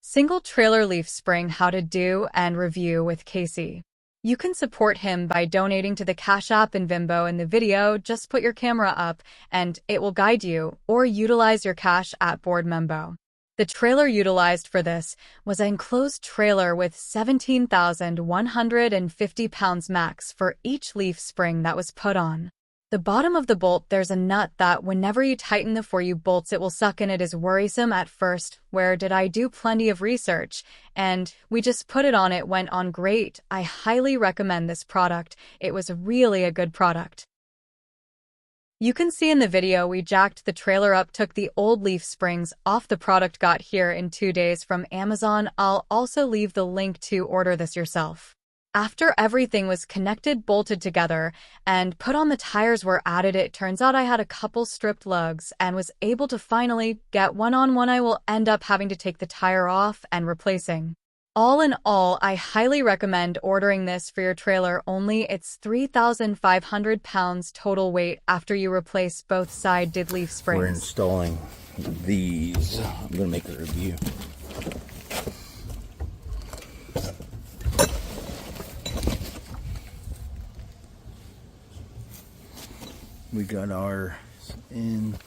Single trailer leaf spring how to do and review with Casey. You can support him by donating to the Cash App and Venmo in the video. Just put your camera up and it will guide you, or utilize your Cash App board member. The trailer utilized for this was an enclosed trailer with 17,150 pounds max for each leaf spring that was put on. The bottom of the bolt, there's a nut that whenever you tighten the for you bolts, it will suck, and it is worrisome at first. Where did I do plenty of research, and we just put it on. It went on great. I highly recommend this product. It was really a good product. You can see in the video we jacked the trailer up, took the old leaf springs off. The product got here in 2 days from Amazon. I'll also leave the link to order this yourself. After everything was connected, bolted together, and put on, the tires were added. It turns out I had a couple stripped lugs and was able to finally get one on one. I will end up having to take the tire off and replacing. All in all, I highly recommend ordering this for your trailer only. It's 3,500 pounds total weight after you replace both side did leaf springs. We're installing these. I'm going to make a review. We got ours in,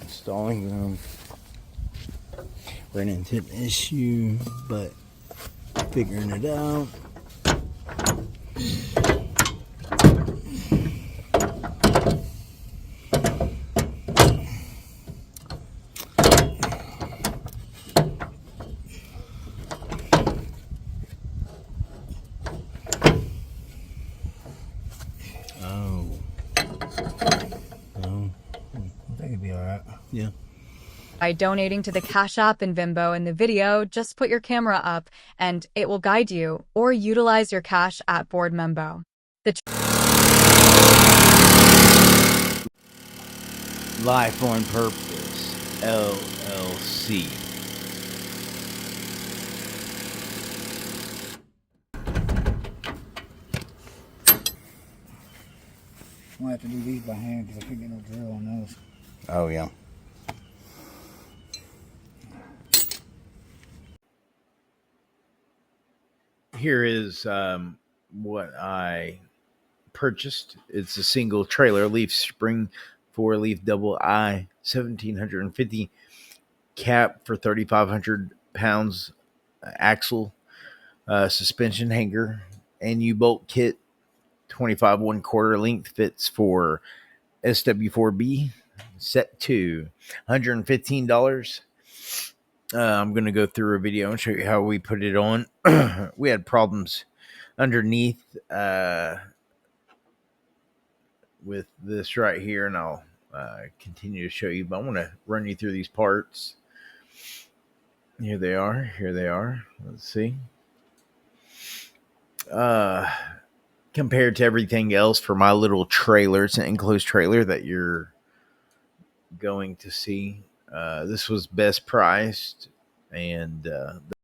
installing them. Ran into an issue, but figuring it out. That could be alright. Yeah. By donating to the Cash App and Venmo in the video. Just put your camera up and it will guide you, or utilize your Cash App board member. Life on Purpose LLC. I'm gonna have to do these by hand because I can't get no drill on those. Oh yeah. Here is what I purchased. It's a single trailer leaf spring 4-leaf double I 1750 cap for 3,500 pounds, axle, suspension hanger, and U-bolt kit, 25 1/4 length, fits for SW4B set to $115. I'm going to go through a video and show you how we put it on. We had problems underneath with this right here, and I'll continue to show you, but I want to run you through these parts. Here they are. Let's see. Compared to everything else for my little trailer, it's an enclosed trailer that you're going to see. This was best priced, and